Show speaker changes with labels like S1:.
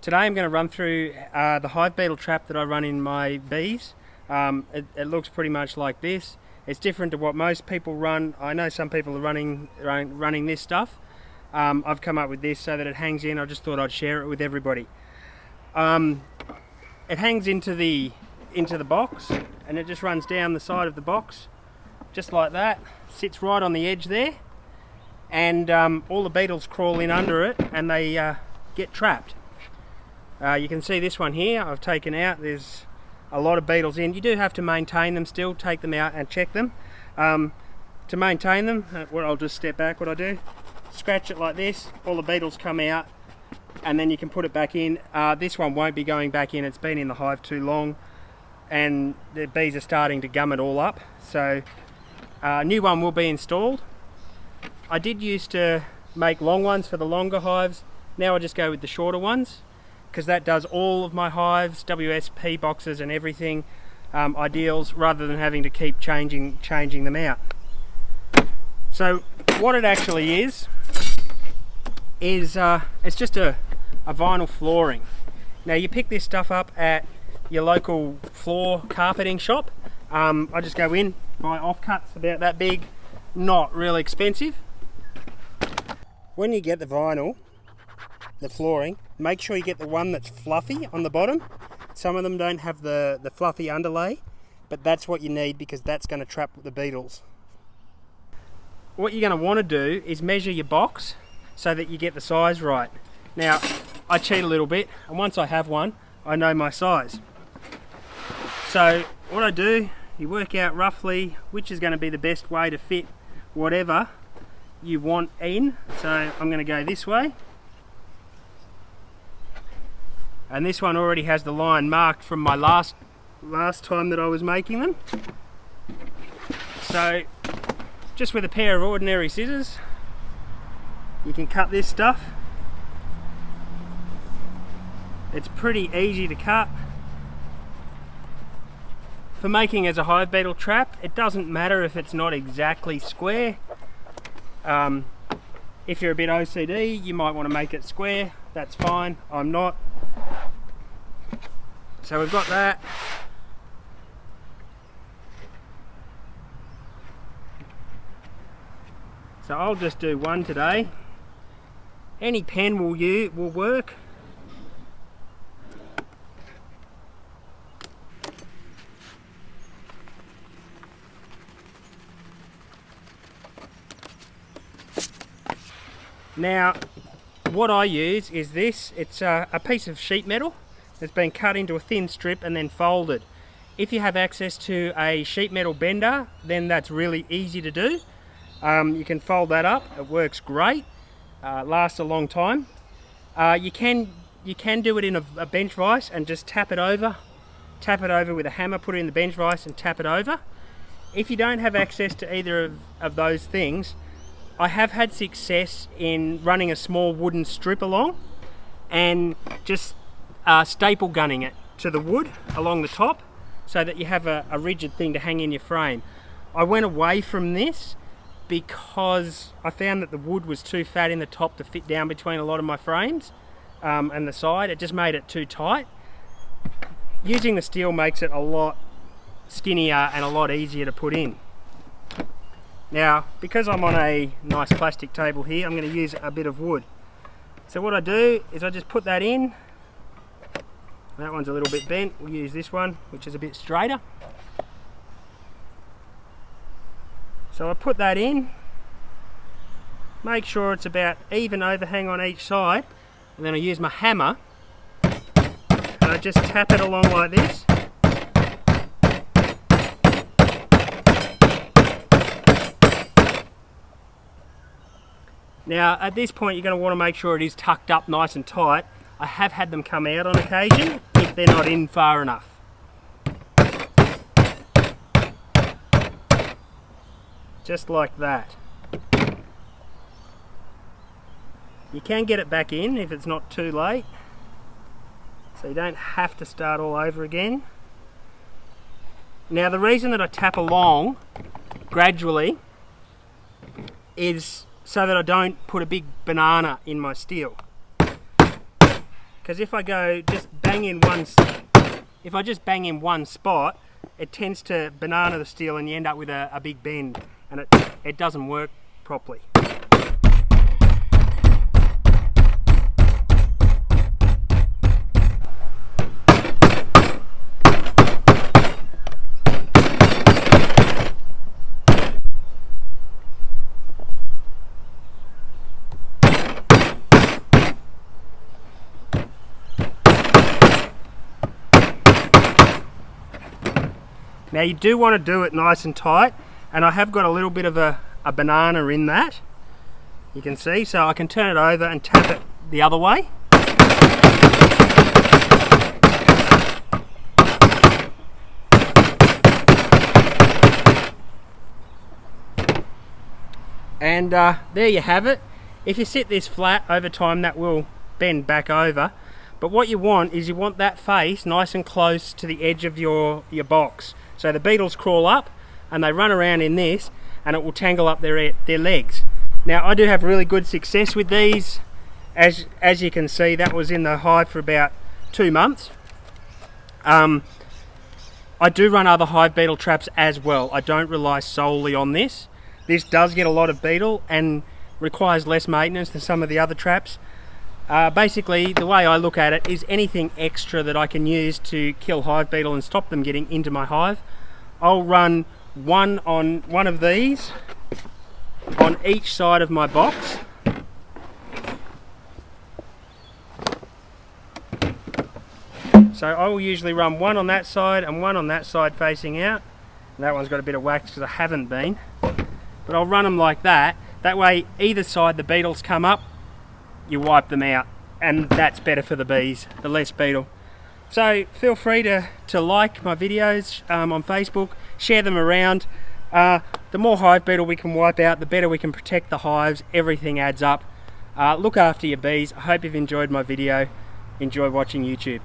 S1: Today I'm going to run through the hive beetle trap that I run in my bees. It looks pretty much like this. It's different to what most people run. I know some people are running this stuff. I've come up with this so that it hangs in. I just thought I'd share it with everybody. It hangs into the box, and it just runs down the side of the box just like that. Sits right on the edge there, and all the beetles crawl in under it and they get trapped. You can see this one here I've taken out. There's a lot of beetles in. You do have to maintain them still, take them out and check them. To maintain them, I'll just step back. What I do, scratch it like this, all the beetles come out, and then you can put it back in. This one won't be going back in. It's been in the hive too long and the bees are starting to gum it all up, so a new one will be installed. I did used to make long ones for the longer hives. Now I just go with the shorter ones, because that does all of my hives, WSP boxes and everything, ideals, rather than having to keep changing them out. So what it actually is it's just a vinyl flooring. Now you pick this stuff up at your local floor carpeting shop. I just go in, buy offcuts about that big, not really expensive. When you get the vinyl, the flooring, make sure you get the one that's fluffy on the bottom. Some of them don't have the fluffy underlay, but that's what you need, because that's going to trap the beetles. What you're going to want to do is measure your box so that you get the size right. Now, I cheat a little bit, and once I have one, I know my size. So what I do, you work out roughly which is going to be the best way to fit whatever you want in. So I'm going to go this way. And this one already has the line marked from my last time that I was making them. So just with a pair of ordinary scissors, you can cut this stuff. It's pretty easy to cut. For making as a hive beetle trap, it doesn't matter if it's not exactly square. If you're a bit OCD, you might want to make it square. That's fine, I'm not. So we've got that. So I'll just do one today. Any pen will work. Now, what I use is this. It's a piece of sheet metal that's been cut into a thin strip and then folded. If you have access to a sheet metal bender, then that's really easy to do. You can fold that up. It works great. Lasts a long time. You can do it in a bench vise and just tap it over with a hammer. Put it in the bench vise and tap it over. If you don't have access to either of those things, I have had success in running a small wooden strip along and just staple gunning it to the wood along the top so that you have a rigid thing to hang in your frame. I went away from this because I found that the wood was too fat in the top to fit down between a lot of my frames and the side. It just made it too tight. Using the steel makes it a lot skinnier and a lot easier to put in. Now, because I'm on a nice plastic table here, I'm going to use a bit of wood. So what I do is I just put that in. That one's a little bit bent. We'll use this one, which is a bit straighter. So I put that in. Make sure it's about even overhang on each side. And then I use my hammer. And I just tap it along like this. Now at this point you're going to want to make sure it is tucked up nice and tight. I have had them come out on occasion if they're not in far enough. Just like that. You can get it back in if it's not too late, so you don't have to start all over again. Now the reason that I tap along gradually is so that I don't put a big banana in my steel. because if I go just bang in one, if I just bang in one spot, it tends to banana the steel and you end up with a big bend, and it doesn't work properly. Now you do want to do it nice and tight, and I have got a little bit of a banana in that, you can see, so I can turn it over and tap it the other way. And there you have it. If you sit this flat over time, that will bend back over, but what you want is you want that face nice and close to the edge of your box. So the beetles crawl up and they run around in this, and it will tangle up their legs. Now I do have really good success with these. As you can see, that was in the hive for about 2 months. I do run other hive beetle traps as well. I don't rely solely on this. This does get a lot of beetle and requires less maintenance than some of the other traps. Basically, the way I look at it is anything extra that I can use to kill hive beetle and stop them getting into my hive, I'll run one of these on each side of my box. So I will usually run one on that side and one on that side facing out. And that one's got a bit of wax because I haven't been. But I'll run them like that. That way either side the beetles come up, you wipe them out, and that's better for the bees, the less beetle. So feel free to like my videos on Facebook, share them around. The more hive beetle we can wipe out, the better we can protect the hives. Everything adds up. Look after your bees. I hope you've enjoyed my video. Enjoy watching YouTube.